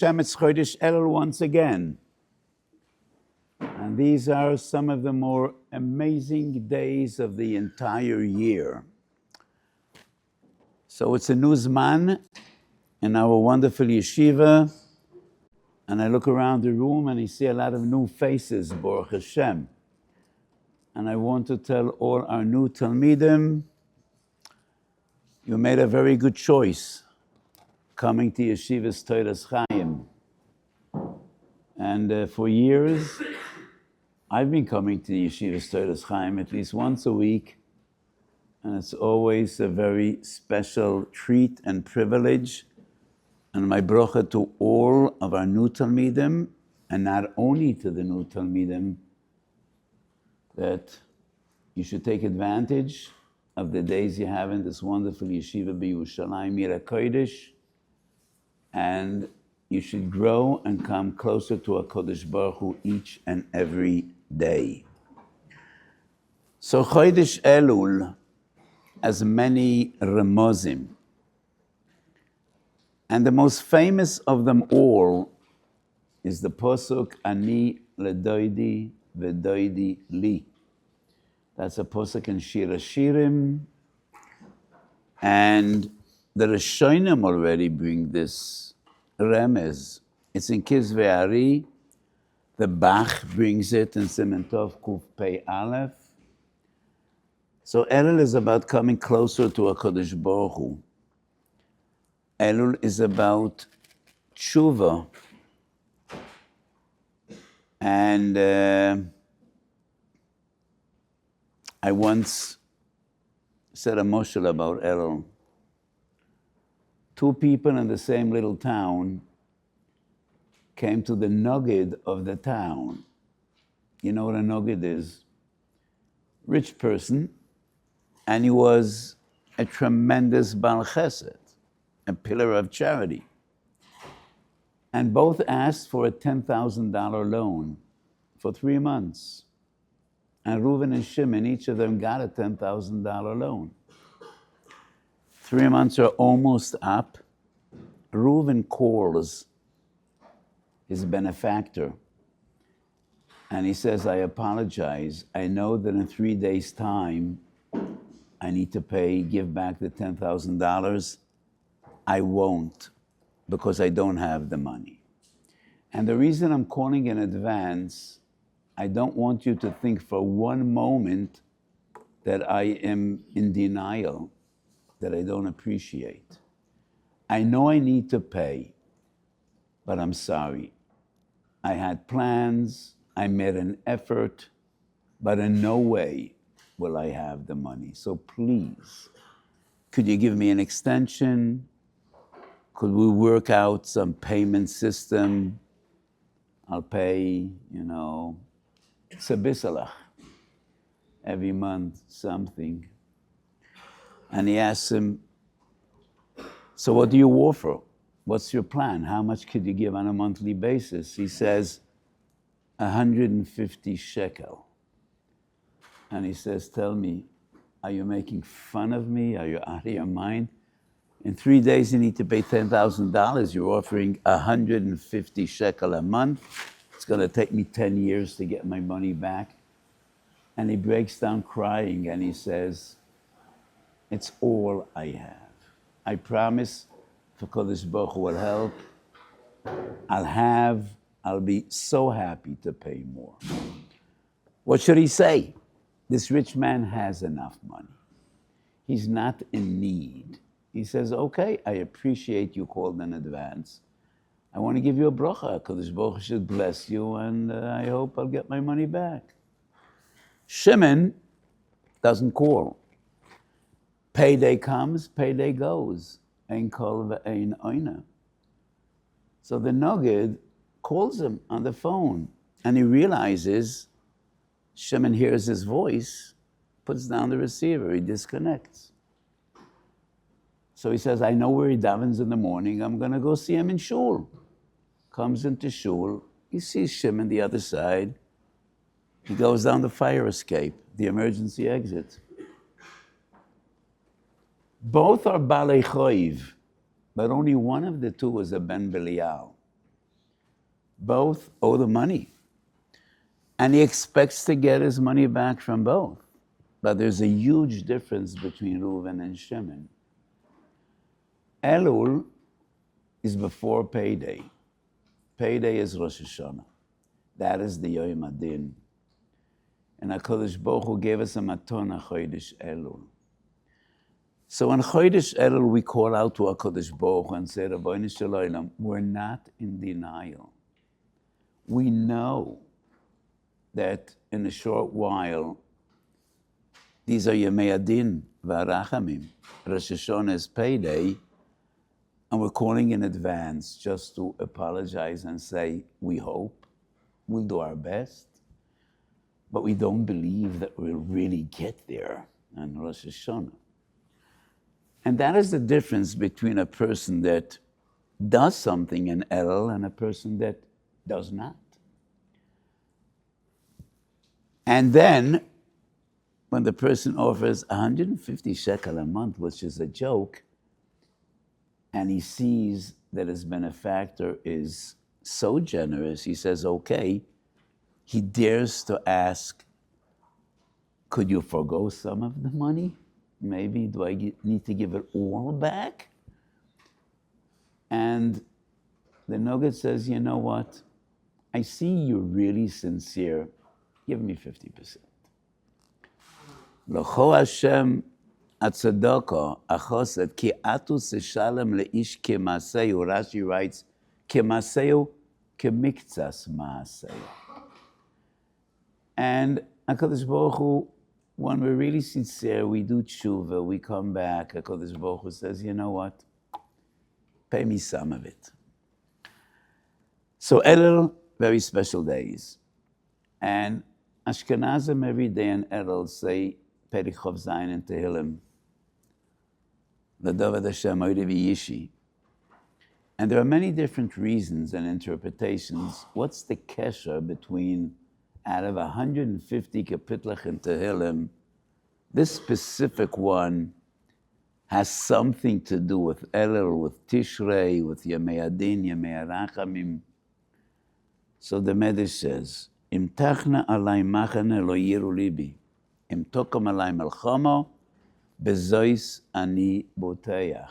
It's Chodesh Elul once again. And these are some of the more amazing days of the entire year. So it's a new Zman in our wonderful yeshiva. And I look around the room and I see a lot of new faces, Baruch Hashem. And I want to tell all our new Talmidim, you made a very good choice coming to Yeshiva's Toras Chaim. And for years, I've been coming to Yeshiva's Toras Chaim at least once a week, and it's always a very special treat and privilege. And my bracha to all of our new Talmidim, and not only to the new Talmidim, that you should take advantage of the days you have in this wonderful yeshiva b'Yerushalayim Yira Kodesh, and you should grow and come closer to HaKadosh Baruch Hu each and every day. So Chodesh Elul has many remozim. And the most famous of them all is the Pasuk, Ani ledoidi v'doidi li. That's a Pasuk in Shiur Shirim. And the Rishonim already bring this remez. It's in Kizvei Ari. The Bach brings it in Siman Tov Kuf Pei Aleph. So Elul is about coming closer to HaKadosh Baruch Hu. Elul is about Chuva. And I once said a moshel about Elul. Two people in the same little town came to the nugget of the town. You know what a nugget is? Rich person, and he was a tremendous Baal Chesed, a pillar of charity. And both asked for a $10,000 loan for 3 months. And Reuven and Shimon, each of them got a $10,000 loan. 3 months are almost up. Reuven calls his benefactor and he says, I apologize. I know that in 3 days' time, I need to give back the $10,000. I won't, because I don't have the money. And the reason I'm calling in advance, I don't want you to think for one moment that I am in denial, that I don't appreciate. I know I need to pay, but I'm sorry. I had plans, I made an effort, but in no way will I have the money. So please, could you give me an extension? Could we work out some payment system? I'll pay, sabisalach, every month, something. And he asks him, so what do you offer? What's your plan? How much could you give on a monthly basis? He says, 150 shekel. And he says, tell me, are you making fun of me? Are you out of your mind? In 3 days, you need to pay $10,000. You're offering 150 shekel a month. It's going to take me 10 years to get my money back. And he breaks down crying and he says, it's all I have. I promise if HaKadosh Baruch Hu will help, I'll be so happy to pay more. What should he say? This rich man has enough money. He's not in need. He says, okay, I appreciate you called in advance. I want to give you a bracha. HaKadosh Baruch Hu should bless you, and I hope I'll get my money back. Shimon doesn't call. Payday comes, payday goes. Ein kol ve'ein oina. So the nugget calls him on the phone, and he realizes Shimon hears his voice, puts down the receiver, he disconnects. So he says, I know where he davens in the morning, I'm going to go see him in shul. Comes into shul, he sees Shimon the other side. He goes down the fire escape, the emergency exit. Both are Balei Choiv, but only one of the two was a Ben Belial. Both owe the money. And he expects to get his money back from both. But there's a huge difference between Reuven and Shimon. Elul is before payday. Payday is Rosh Hashanah. That is the Yom Adin. And HaKadosh Baruch Hu gave us a matona Chodesh Elul. So in Chodesh Elul, we call out to HaKadosh Baruch Hu and say, Rabbeinu Shalom, we're not in denial. We know that in a short while, these are Yemei Adin v'Arachamim. Rosh Hashanah is payday, and we're calling in advance just to apologize and say, we hope, we'll do our best, but we don't believe that we'll really get there on Rosh Hashanah. And that is the difference between a person that does something in Elul and a person that does not. And then, when the person offers 150 shekel a month, which is a joke, and he sees that his benefactor is so generous, he says, okay, he dares to ask, could you forgo some of the money? Maybe, do I need to give it all back? And the Nugget says, you know what? I see you're really sincere. Give me 50%. L'cho Hashem atzedaka achosed ki atu seshalem leish kemaseu. Rashi writes, kemaseu kemiktsas maaseu. And HaKadosh Baruch Hu, when we're really sincere, we do Chuva, we come back, HaKadosh Baruch Hu says, you know what? Pay me some of it. So Elul, very special days. And Ashkenazim every day in Elul say, Perich Chov Zayin in Tehillim, L'Dovad Hashem Oide V'Yishi. And there are many different reasons and interpretations. What's the kesher between, out of 150 kapitlach in Tehillim, this specific one has something to do with Elul, with Tishrei, with Yemei Adin, Yemei Arachamim. So the Medrash says, Im tachna alay machane lo yiru libi. Im tokom alay melchama, bezois ani boteach.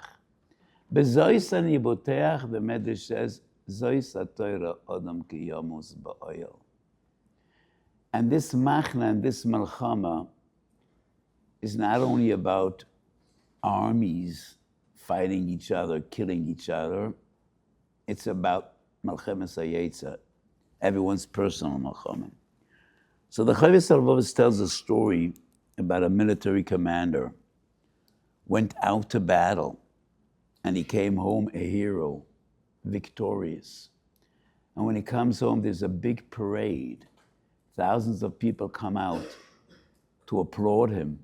Bezois ani boteach, the Medrash says, zois ha-Torah odom ki yomus ba'oyel. And this machna and this melchama is not only about armies fighting each other, killing each other. It's about melchemes hayetza, everyone's personal melchama. So the Chovos HaLevavos tells a story about a military commander went out to battle, and he came home a hero, victorious. And when he comes home, there's a big parade. Thousands of people come out to applaud him,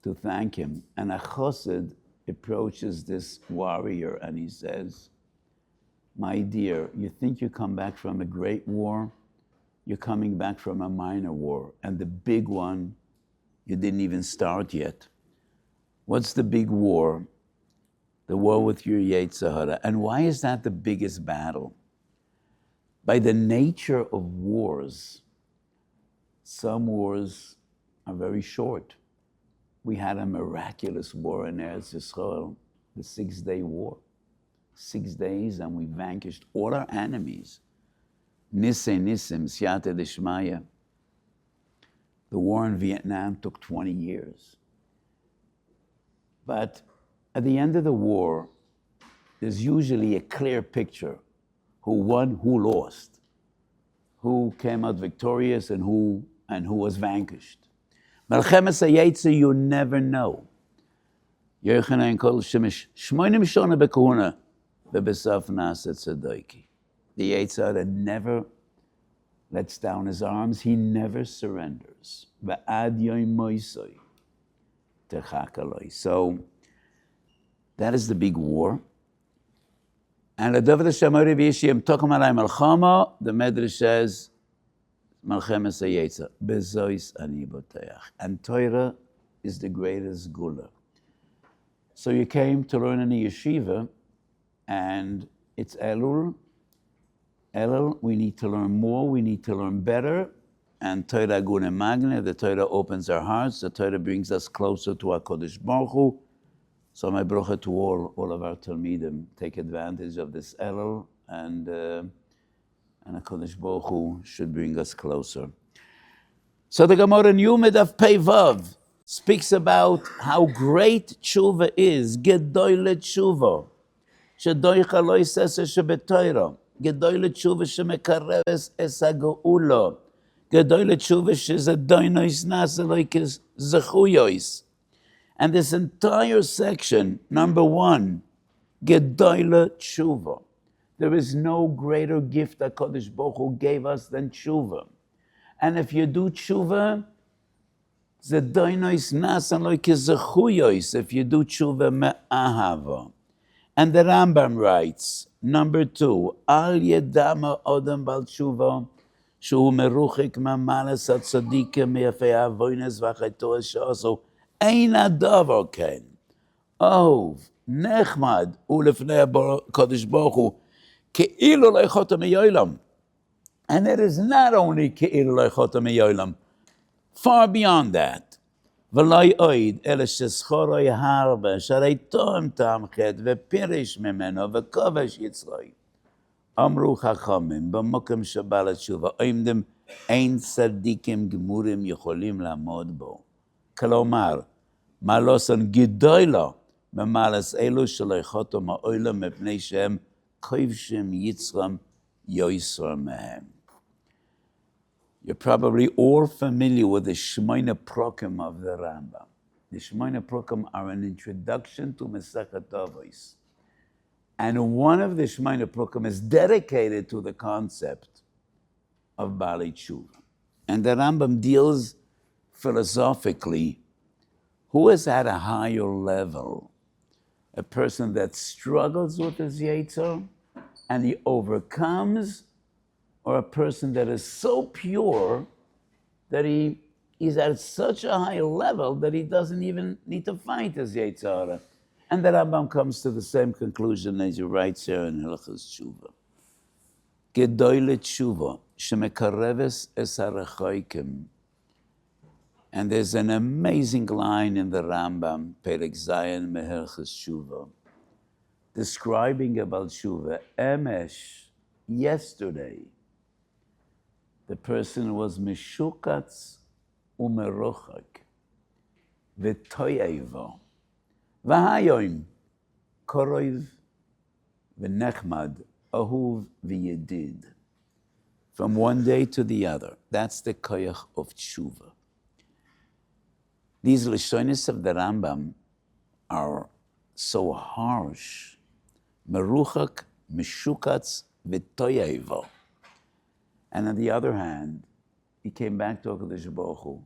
to thank him. And a chassid approaches this warrior and he says, my dear, you think you come back from a great war? You're coming back from a minor war. And the big one, you didn't even start yet. What's the big war? The war with your Yetzer Hara. And why is that the biggest battle? By the nature of wars, some wars are very short. We had a miraculous war in Eretz Yisrael, the 6-day war. 6 days, and we vanquished all our enemies. Nisei Nisim, Siyata Deshmaya. The war in Vietnam took 20 years. But at the end of the war, there's usually a clear picture who won, who lost, who came out victorious, and who was vanquished. Melchemes hayetza, you never know. Yochanan kol shemesh shmoinim shona bekahuna bebesaf naset tzedaki. The Yetzer Hara never lets down his arms. He never surrenders. Va'ad yom moisoi techak aloi. So that is the big war. And L'Dovad Hashem Oide V'Yishi Im tokom alay melchama, the Medrash says, Melchemes hayetza, bezois ani boteach. And Torah is the greatest gula. So you came to learn in a yeshiva, and it's Elul, Elul, we need to learn more, we need to learn better. And Torah Gune Magne, the Torah opens our hearts, the Torah brings us closer to our Kodesh Baruch Hu. So my bracha to all of our Talmidim, take advantage of this Elul, and HaKadosh Baruch Hu should bring us closer. So the Gemara in Yumid of Peivav speaks about how great Chuva is, Gedoyle Chuva, Shedoicha lo yisese shebetoiro, Gedoyle Chuva shemekareves es hageulo, Gedoyle Chuva shezadoinois naseloikes zechuyois. And this entire section, number one, Gedoyle Chuva. There is no greater gift that Kodesh Baruch Hu gave us than Chuva. And if you do Chuva, zedoinois naseloikes zechuyois, if you do Chuva me'ahava. And the Rambam writes, number two, Al yedama odem bal tshuva, shu meruchik mamalas hatzadikim meyafei avoines v'chaytoes she'asu, ein adavar ken. Oh, nechmad, ulefnei HaKadosh Baruch Hu, ke'ilu lo yichota miyolam. And it is not only ke'ilu lo yichota miyolam, far beyond that. ולא יעיד, אלא ששכורו הרבה, שהרי תום טעם חטא, ופירש ממנו, וכובש יצרוי. אמרו חכמים, במקום שבא לתשובה, עומדים אין צדיקים גמורים יכולים לעמוד בו. כלומר, מעלוסן גדולה, ממעלס אלו שלא יחותו מעולם, מפני שהם כובשים יצרם יויסר מהם. You're probably all familiar with the Shmoyne Prokim of the Rambam. The Shmoyne Prokim are an introduction to Masechet Avos. And one of the Shmoyne Prokim is dedicated to the concept of Baalei Tshuva. And the Rambam deals philosophically, who is at a higher level? A person that struggles with his Yetzer and he overcomes, or a person that is so pure that he's at such a high level that he doesn't even need to fight his Yetzer Hara. And the Rambam comes to the same conclusion as he writes here in Hilchos Chuva. Gedoyle Chuva, shemekareves es harechoikim. And there's an amazing line in the Rambam, Perek Zayin Mehilchos Chuva, describing about Chuva. Emesh, yesterday, the person was meshukatz umerochak v'toyevo v'hayoim koroiv v'nechmad ahuv v'yedid. From one day to the other. That's the koyach of tshuva. These Lashonis of the Rambam are so harsh. Meruchak, meshukatz v'toyevo. And on the other hand, he came back to HaKadosh Baruch Hu.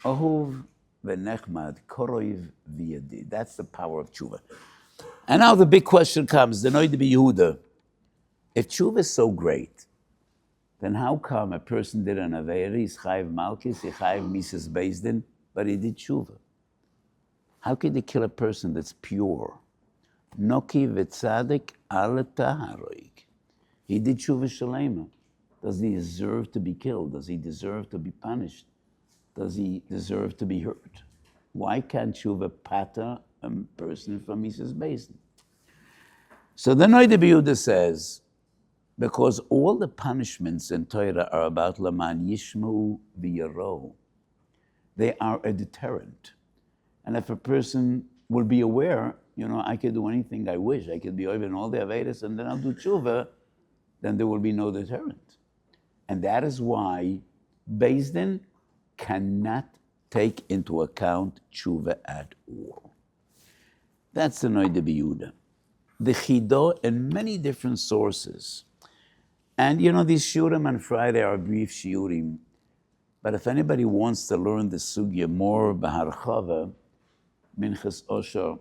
Ahuv v'nechmad koroiv v'yedid. That's the power of tshuva. And now the big question comes, the Noid Yehuda. If tshuva is so great, then how come a person did an Aveira, he's chayiv malchus, he's chayiv mises Beis Din, but he did tshuva? How could he kill a person that's pure? Noki v'tzadik al taharoik. He did tshuva shalema. Does he deserve to be killed? Does he deserve to be punished? Does he deserve to be hurt? Why can't tshuva pata a person from Mises Beis Din? So the Noida Yehuda says, because all the punishments in Torah are about Laman Yishmu v'Yaro. They are a deterrent. And if a person will be aware, I could do anything I wish. I could be over in all the Avedas and then I'll do tshuva, then there will be no deterrent. And that is why Beis Din cannot take into account tshuva at all. That's the Noida Yehuda. The Chido in many different sources. And these shiurim on Friday are brief shiurim. But if anybody wants to learn the sugya more b'harchava, Minchas Osher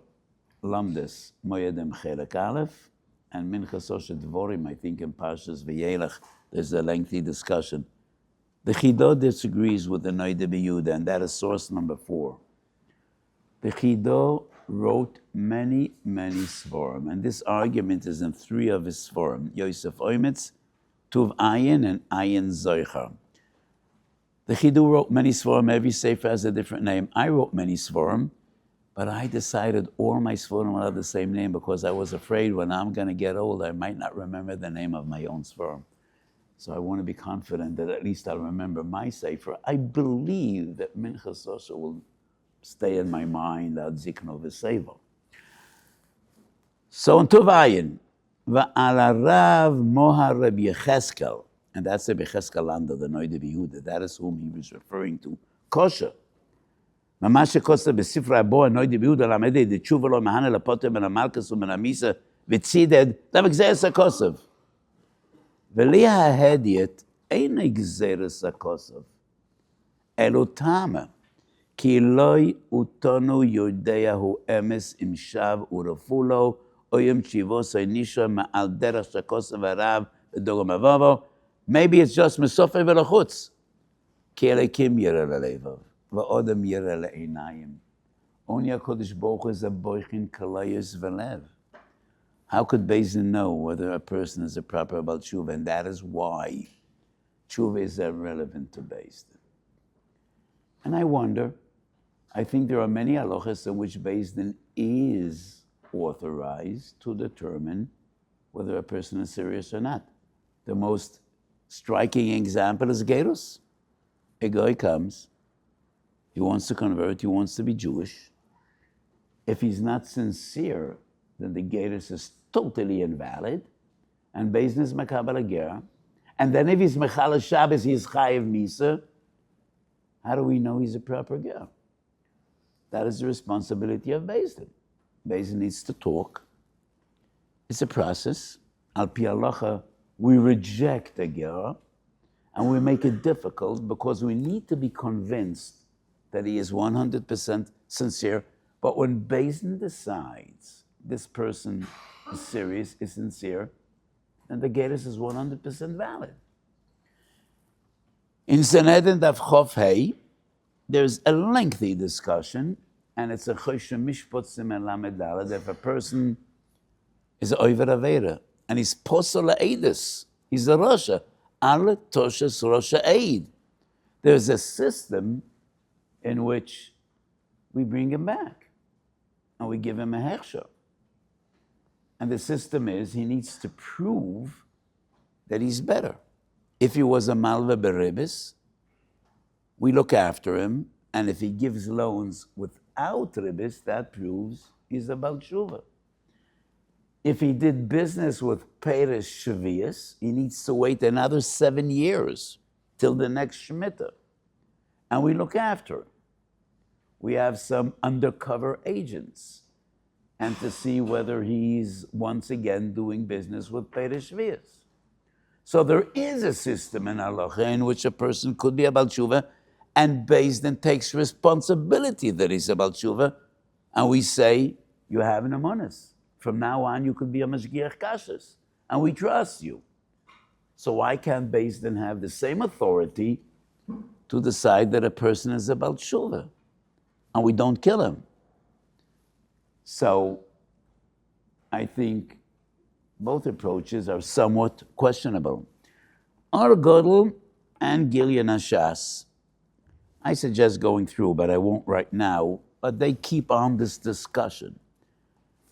Lamdes Moyedem Chelek Aleph, and Minchas Osher Dvorim, I think in Parshas V'Yelech, there's a lengthy discussion. The Chido disagrees with the Noida Yehuda, and that is source number 4. The Chido wrote many, many Svarim, and this argument is in 3 of his Svarim, Yosef Oimetz, Tuv Ayin, and Ayin Zoichar. The Chidu wrote many Svarim, every Sefer has a different name. I wrote many Svarim, but I decided all my Svarim will have the same name because I was afraid when I'm going to get old, I might not remember the name of my own Svarim. So I want to be confident that at least I'll remember my Sefer. I believe that Minchas Osher will stay in my mind ad zikno v'seva. So in Tuvayin, va'ala Rav Moha Rabbi Yecheskel, and that's Rabbi Yecheskel under the Noide Yehuda, that is whom he was referring to, kosher. ממש שכוסה בספר הבו הנוידי ביהודה למדי דתשובה לו מהנה לפוטר מן המלכס ומן המיסה וצידד, דבק גזירס הכוסף. ולי ההדיית אין גזירס הכוסף, אלו טעמה, כי אלוהי אותנו יודע הוא אמס אם שב ורפו לו, או אם תשיבוס או נישו מעל דרך שכוסף הרב ודוגם אבובו, maybe it's just מסופר ולחוץ, כי אלוהים ירא ללבב. Va'odam yireh le'einayim. Only HaKadosh Baruch Hu is a boichin kalayos v'lev. How could Beis Din know whether a person is a proper Baal Tshuva? And that is why Tshuva is irrelevant to Beis Din. And I wonder, I think there are many halachas in which Beis Din is authorized to determine whether a person is serious or not. The most striking example is Gerus. A guy comes, he wants to convert, he wants to be Jewish. If he's not sincere, then the gerus is totally invalid, and Beis Din is makabel ger. And then if he's mechal Shabbos, he's chayiv misa. How do we know he's a proper ger? That is the responsibility of Beis Din. Beis Din needs to talk. It's a process. Al pi halacha, we reject a ger, and we make it difficult because we need to be convinced that he is 100% sincere. But when Beis Din decides this person is serious, is sincere, then the gerus is 100% valid. In Sanhedrin Daf Chof Hei, there's a lengthy discussion, and it's a Choshen Mishpat Simen Lamed Daled. If a person is over Avera, and he's posel Eidus, he's a Rosha, Al Toshes Rosha Eid. There's a system in which we bring him back and we give him a hechsher. And the system is he needs to prove that he's better. If he was a malva beribis, we look after him, and if he gives loans without ribis, that proves he's a Baal Tshuva. If he did business with Peres Shavias, he needs to wait another 7 years till the next Shemitah. And we look after him. We have some undercover agents, and to see whether he's once again doing business with Peres Shavias. So there is a system in halacha in which a person could be a Baal Tshuva, and Beis Din takes responsibility that he's a Baal Tshuva, and we say, you have an amonis. From now on, you could be a Mashgiach Kashrus, and we trust you. So why can't Beis Din have the same authority to decide that a person is a Baal Tshuva, and we don't kill him? So I think both approaches are somewhat questionable. Ar Godel and Gilead Hashas, I suggest going through, but I won't right now, but they keep on this discussion.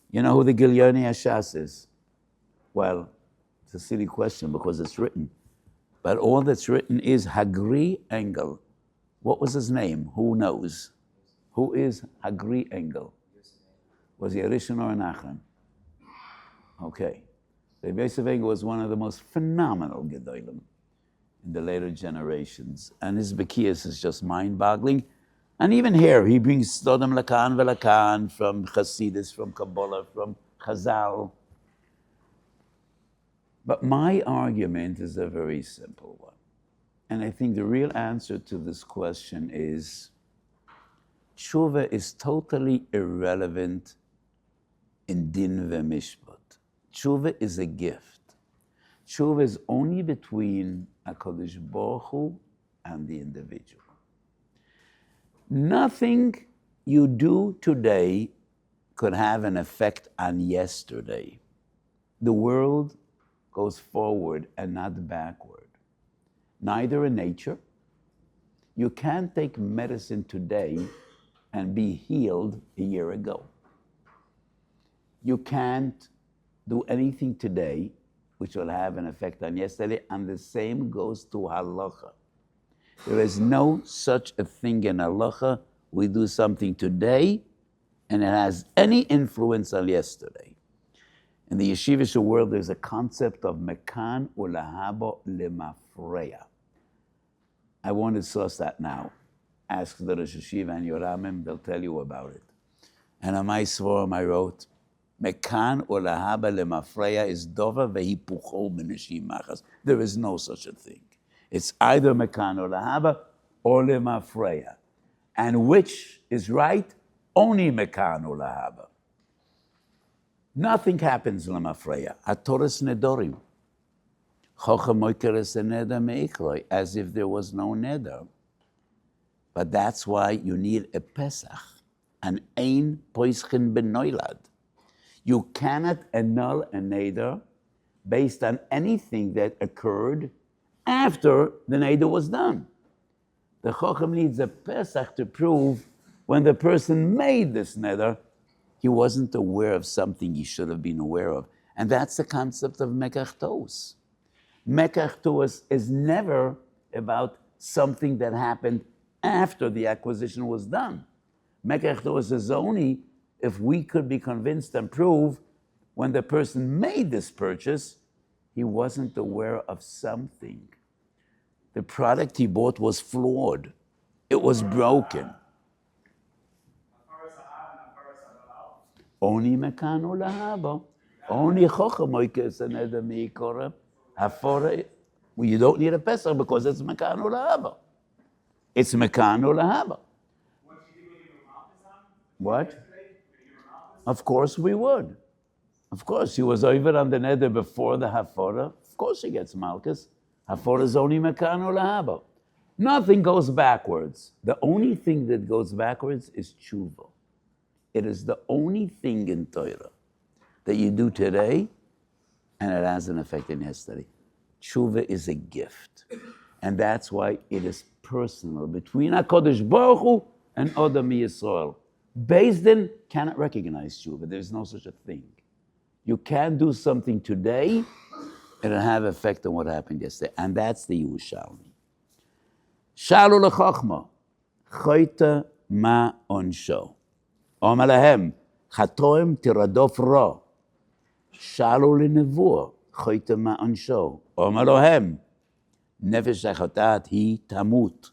You know who the Gilead Hashas is? Well, it's a silly question because it's written. But all that's written is Hagri Engel. What was his name? Who knows? Who is Hagri Engel? Was he a Rishon or an Achron? Okay. The Beis Engel was one of the most phenomenal Gedolim in the later generations. And his Bekias is just mind-boggling. And even here, he brings Stodem Lakan Velakan from Hasidus, from Kabbalah, from Chazal. But my argument is a very simple one. And I think the real answer to this question is Chuva is totally irrelevant in Din ve'Mishpat. Chuva is a gift. Chuva is only between HaKadosh Baruch Hu and the individual. Nothing you do today could have an effect on yesterday. The world goes forward and not backward. Neither in nature. You can't take medicine today and be healed a year ago. You can't do anything today which will have an effect on yesterday, and the same goes to halacha. There is no such a thing in halacha. We do something today and it has any influence on yesterday. In the yeshivish world, there's a concept of mekan ulahabo lemafreya. I want to source that now. Ask the Rosh Yeshiva and Yoramim, they'll tell you about it. And on my swarm I wrote, mekan ulahaba lemafreya is dova vehipucho meneshimachas. There is no such a thing. It's either mekan ulahaba or lemafreya. And which is right? Only mekan ulahaba. Nothing happens lemafreya. Atoras nedorim. As if there was no neder. But that's why you need a Pesach, an ein poischen benoilad. You cannot annul a neder based on anything that occurred after the neder was done. The Chochem needs a Pesach to prove when the person made this neder, he wasn't aware of something he should have been aware of. And that's the concept of Mekach Tos. Mekach Tos is never about something that happened after the acquisition was done. Mekach Tos is only if we could be convinced and prove when the person made this purchase, he wasn't aware of something. The product he bought was flawed. It was broken. Only mekan ulahaba. Only chochem oikes aneder mikorah. Hafora. Well, you don't need a Pesach because it's mekan ulahaba. It's mekan ulahaba. What? Of course we would. Of course, he was over on the neder before the hafora. Of course he gets malchus. Hafora is only mekan ulahaba. Nothing goes backwards. The only thing that goes backwards is Chuva. It is the only thing in Torah that you do today and it has an effect in yesterday. Chuva is a gift. And that's why it is personal between HaKadosh Baruch Hu and Adam Yisrael. Beis Din cannot recognize Chuva. There's no such a thing. You can't do something today and it'll have effect on what happened yesterday. And that's the Yerushalmi. Shalu lechachma, choyta ma onsho. Omer lahem, chatoim tiradof ra. Shalu lenevuah, choyta ma onsho. Omer lahem, nefesh achotat hi tamut.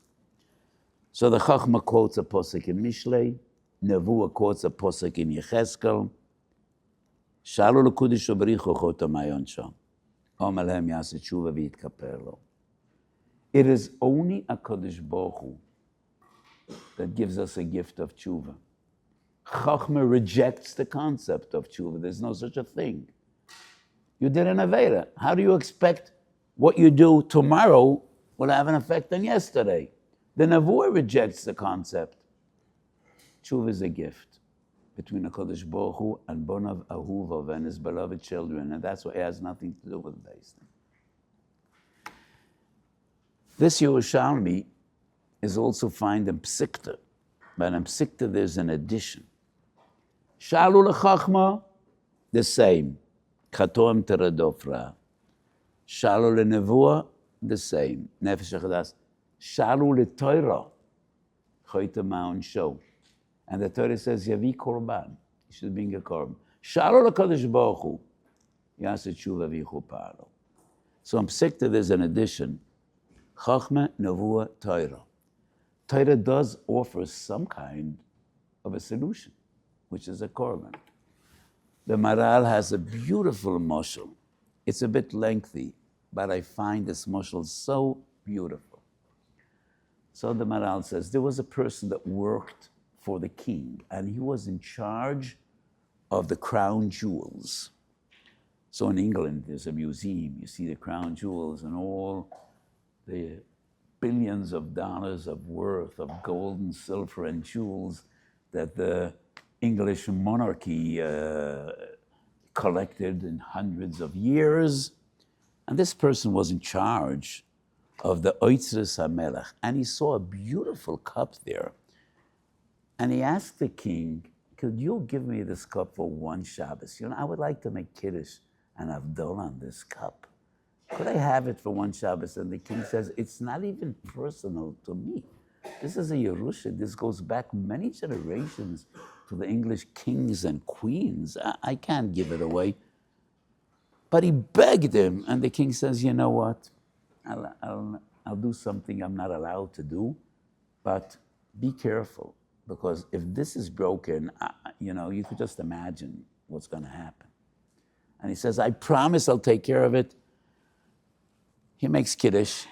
So the chachma quotes a posuk in Mishlei, Nevuah quotes a posuk in Yecheskel. Shalu lekudish ubrichu choyta ma onsho. Omer lahem yaseh tshuva v'yitkaper lo. It is only HaKadosh Baruch Hu that gives us a gift of tshuva. Chachma rejects the concept of tshuva. There's no such a thing. You did an Aveda. How do you expect what you do tomorrow will have an effect on yesterday? The Nevuah rejects the concept. Tshuva is a gift between HaKadosh Baruch Hu and Bonav Ahuvav and his beloved children, and that's why it has nothing to do with Beis. This Yerushalmi is also found in Psikta, but in Psikta there's an addition. Shalu lechachma, the same. Chatoim teradofra. Shalu lenevuah, the same. Nefesh achadas. Shalu leTorah, choyta ma'on show. And the Torah says, yavi korban. You should bring a korban. Shalu lekadosh baruch hu, yaseh tshuva v'yichu paro. So in Psikta there's an addition. Chachma, Nevuah, Torah. Torah does offer some kind of a solution, which is a korban. The Maral has a beautiful mashal. It's a bit lengthy, but I find this mashal so beautiful. So the Maral says, there was a person that worked for the king, and he was in charge of the crown jewels. So in England, there's a museum. You see the crown jewels and all the billions of dollars of worth of gold and silver and jewels that the English monarchy collected in hundreds of years. And this person was in charge of the Oitzres HaMelech, and he saw a beautiful cup there. And he asked the king, could you give me this cup for one Shabbos? I would like to make Kiddush and Havdalah on this cup. Could I have it for one Shabbos? And the king says, it's not even personal to me. This is a Yerusha. This goes back many generations to the English kings and queens. I can't give it away. But he begged him, and the king says, you know what? I'll do something I'm not allowed to do, but be careful, because if this is broken, you could just imagine what's going to happen. And he says, I promise I'll take care of it. He makes Kiddush,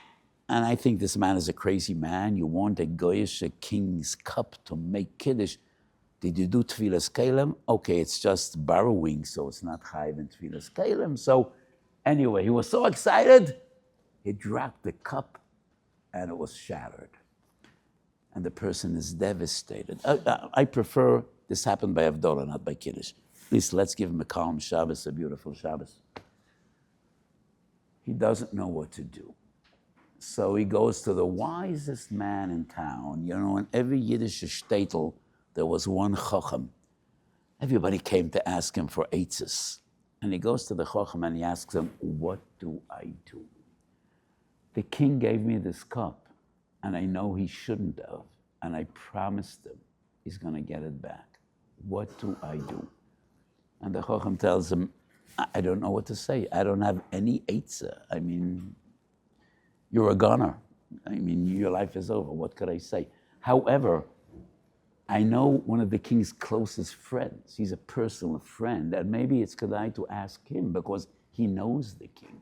and I think this man is a crazy man. You want a Goyish, a king's cup to make Kiddush. Did you do Tfilas Kalim? Okay, it's just borrowing, so it's not Chayiv in Tfilas Kalim. So anyway, he was so excited, he dropped the cup, and it was shattered. And the person is devastated. I prefer this happened by Havdalah, not by Kiddush. Please, let's give him a calm Shabbos, a beautiful Shabbos. He doesn't know what to do. So he goes to the wisest man in town. In every Yiddish shtetl, there was one chacham. Everybody came to ask him for eitzes. And he goes to the chacham and he asks him, what do I do? The king gave me this cup, and I know he shouldn't have, and I promised him he's going to get it back. What do I do? And the chacham tells him, I don't know what to say. I don't have any eitzah. I mean, you're a goner. I mean, your life is over. What could I say? However, I know one of the king's closest friends. He's a personal friend, and maybe it's kedai to ask him because he knows the king.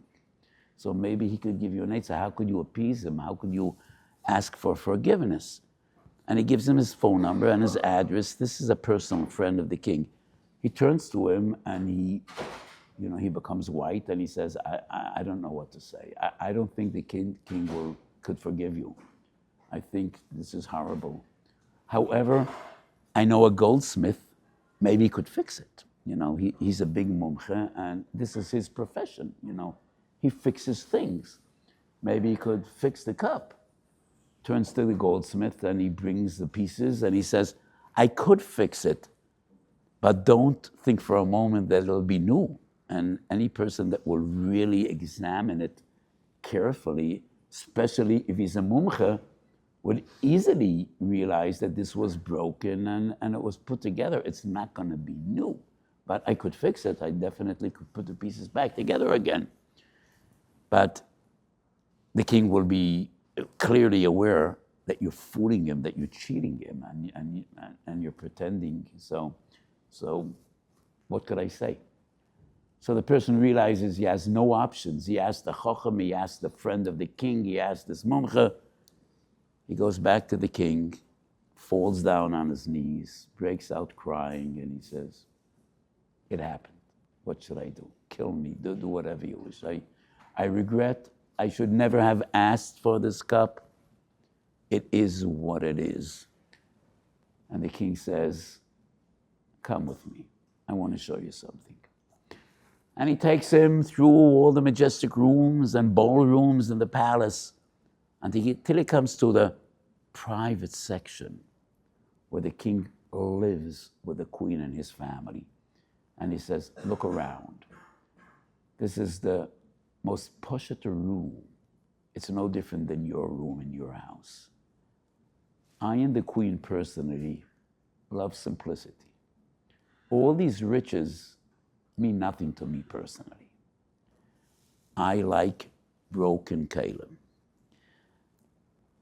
So maybe he could give you an eitzah. How could you appease him? How could you ask for forgiveness? And he gives him his phone number and his address. This is a personal friend of the king. He turns to him and he becomes white and he says, I don't know what to say. I don't think the king could forgive you. I think this is horrible. However, I know a goldsmith, maybe he could fix it. He's a big mumche and this is his profession, He fixes things. Maybe he could fix the cup. Turns to the goldsmith and he brings the pieces and he says, I could fix it, but don't think for a moment that it'll be new. And any person that will really examine it carefully, especially if he's a mumche, would easily realize that this was broken and it was put together. It's not going to be new, but I could fix it. I definitely could put the pieces back together again. But the king will be clearly aware that you're fooling him, that you're cheating him, and you're pretending. So what could I say? So the person realizes he has no options. He asked the chacham, he asked the friend of the king, he asked this mumche. He goes back to the king, falls down on his knees, breaks out crying, and he says, it happened. What should I do? Kill me, do whatever you wish. I regret, I should never have asked for this cup. It is what it is. And the king says, come with me. I want to show you something. And he takes him through all the majestic rooms and ballrooms in the palace until he comes to the private section where the king lives with the queen and his family. And he says, look around. This is the most poshut room. It's no different than your room in your house. I and the queen personally love simplicity. All these riches mean nothing to me personally. I like broken kalim.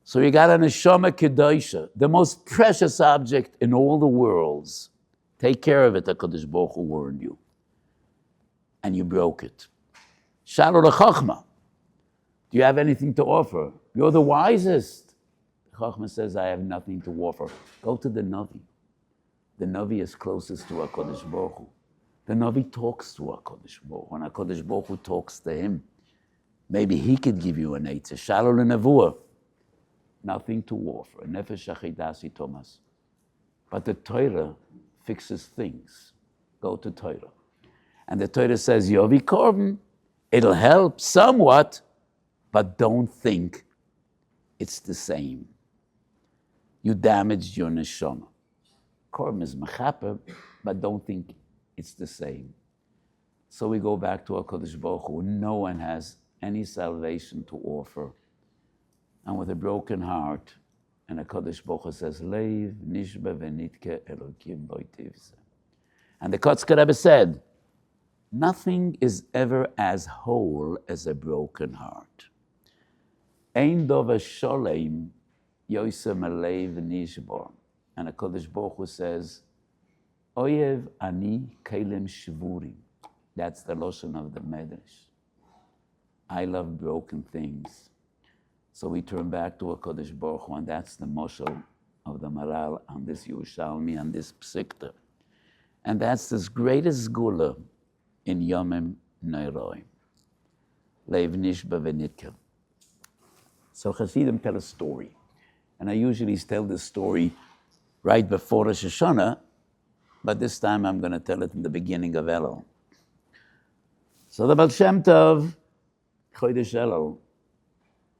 So you got a neshama kedosha, the most precious object in all the worlds. Take care of it, HaKadosh Baruch Hu warned you. And you broke it. Shalu l'chachma. Do you have anything to offer? You're the wisest. Chachma says, I have nothing to offer. Go to the Navi. The Navi is closest to HaKadosh Baruch Hu. The Navi talks to HaKadosh Baruch Hu, and HaKadosh Baruch Hu talks to him. Maybe he could give you an eitzah. Shalu l'nevuah. Nothing to offer. Nefesh achidasi Thomas. But the Torah fixes things. Go to Torah. And the Torah says, Yovi Korban, it'll help somewhat, but don't think it's the same. You damaged your neshama. Korban is mechaper, but don't think it's the same. So we go back to HaKadosh Baruch Hu. No one has any salvation to offer. And with a broken heart, and HaKadosh Baruch Hu says, Leiv nishba v'nitke Elokim boitivse. And the Kotzker Rebbe said, nothing is ever as whole as a broken heart. Ein dova sholem yosem aleiv nishbor. And HaKadosh Baruch Hu says, Oyev ani kelem shvurim. That's the lashon of the Medrash. I love broken things. So we turn back to HaKadosh Baruch Hu, and that's the moshel of the Maral on this Yerushalmi, on this Psikta. And that's this greatest gula in Yomim Neiroi. Leiv nishba v'nitkel. So Hasidim tell a story. And I usually tell this story right before Rosh Hashanah, but this time I'm going to tell it in the beginning of Elul. So the Baal Shem Tov, Chodesh Elul,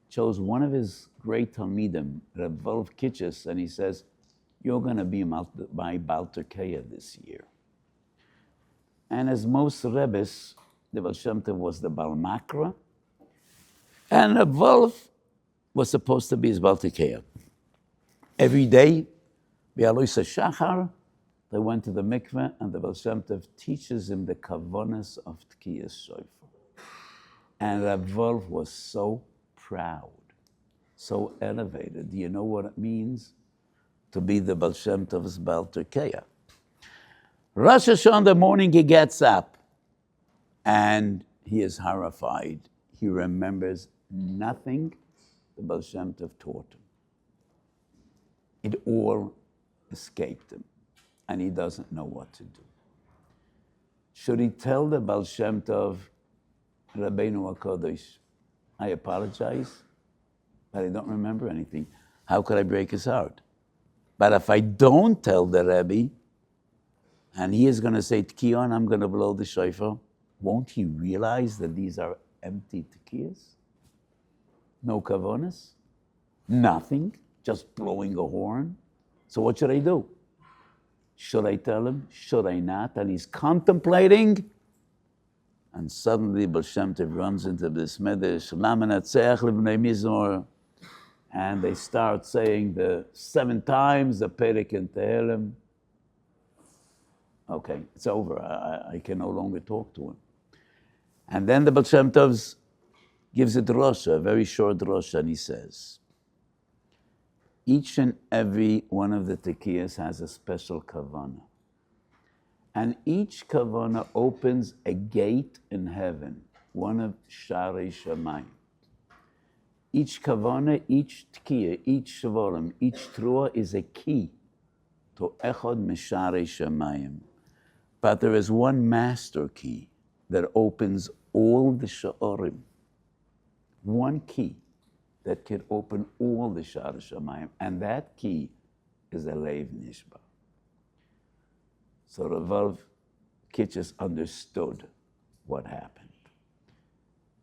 chose one of his great Talmidim, Reb Wolf Kitches, and he says, you're going to be my Baal Terkeya this year. And as most Rebbes, the Baal Shem Tov was the Baal Makra, and Reb Wolf was supposed to be his Baal Terkeya. Every day, B'Alois Shachar, they went to the mikveh, and the Baal Shem Tov teaches him the kavanas of Tkiyas Shofar. And Reb Wolf was so proud, so elevated. Do you know what it means to be the Baal Shem Tov's Baal Terkeya? Rosh Hashanah in the morning, he gets up, and he is horrified. He remembers nothing the Baal Shem Tov taught him. It all escaped him, and he doesn't know what to do. Should he tell the Baal Shem Tov, Rabbeinu HaKadosh, I apologize, but I don't remember anything. How could I break his heart? But if I don't tell the Rebbe, and he is going to say, Tkiyon, I'm going to blow the shofar, won't he realize that these are empty tkiyas? No kavanas? Nothing? Just blowing a horn? So what should I do? Should I tell him? Should I not? And he's contemplating, and suddenly Baal Shem Tov runs into this medrash, Lamanatzeach Livnei Mizmor, and they start saying the 7 times the Perek in Tehillim. Okay, it's over. I can no longer talk to him. And then the Baal Shem Tov gives a drosha, a very short drosha, and he says, each and every one of the tekiyas has a special kavana. And each kavana opens a gate in heaven, one of Sharei Shamayim. Each kavana, each tekiya, each shavarim, each trua is a key to Echad Misharei Shamayim. But there is one master key that opens all the sha'arim. One key that can open all the Sharei Shamayim, and that key is a Leiv Nishba. So Rav Wolf Kitches understood what happened.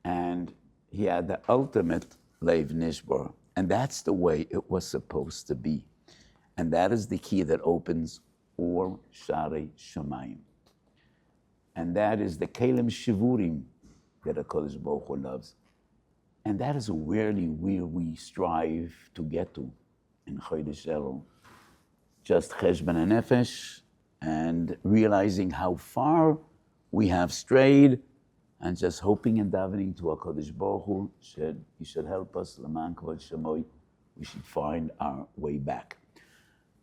And he had the ultimate Leiv Nishba, and that's the way it was supposed to be. And that is the key that opens all Sharei Shamayim. And that is the Kelem Shivurim that HaKadosh Baruch Hu loves. And that is really where we strive to get to in Chodesh Elul. Just Cheshbon HaNefesh, and realizing how far we have strayed, and just hoping and davening to HaKadosh Baruch Hu, He should help us, L'man Kvod Shemoy, we should find our way back.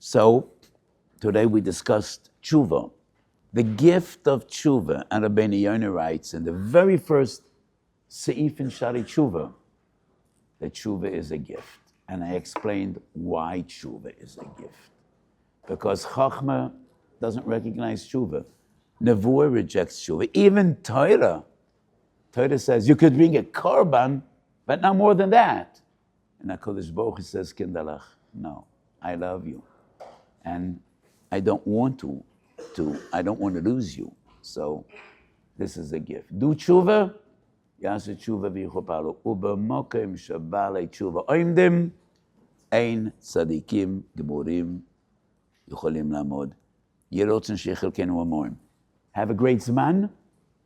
So, today we discussed Chuva, the gift of Chuva, and Rabbeinu Yonah writes in the very first Seif in Shari Chuva, that Chuva is a gift. And I explained why Chuva is a gift. Because Chachma doesn't recognize Chuva. Nevuah rejects Chuva. Even Torah says you could bring a korban, but not more than that. And HaKadosh Baruch Hu says, Kindalach, no, I love you. And I don't want to to. I don't want to lose you. So this is a gift. Do tshuva, yaseh tshuva v'yichopalu. Ubemokem shabalei tshuva oimdim, ein tzadikim gemurim יכולים לעמוד. יהיה רוצן שיהיה חלקנו המורים. Have a great זמן,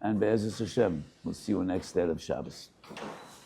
and בעזרת השם, we'll see you next day of Shabbos.